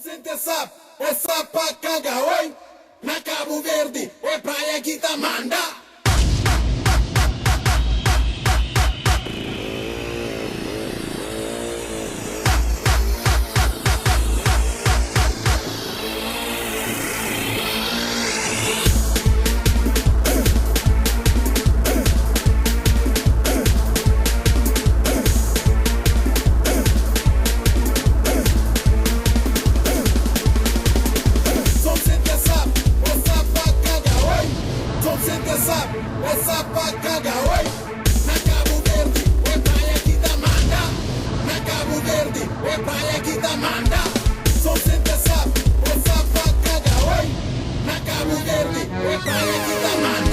Gente sabe, essa pra cagar, oi? Na Cabo Verde, é praia que tá manda. Você sabe, essa pra cagar, oi? Na Cabo Verde, é praia que tá manda. Na Cabo Verde, é praia que tá manda. Só você sabe, essa pra cagar, oi? Na Cabo Verde, é praia que tá manda.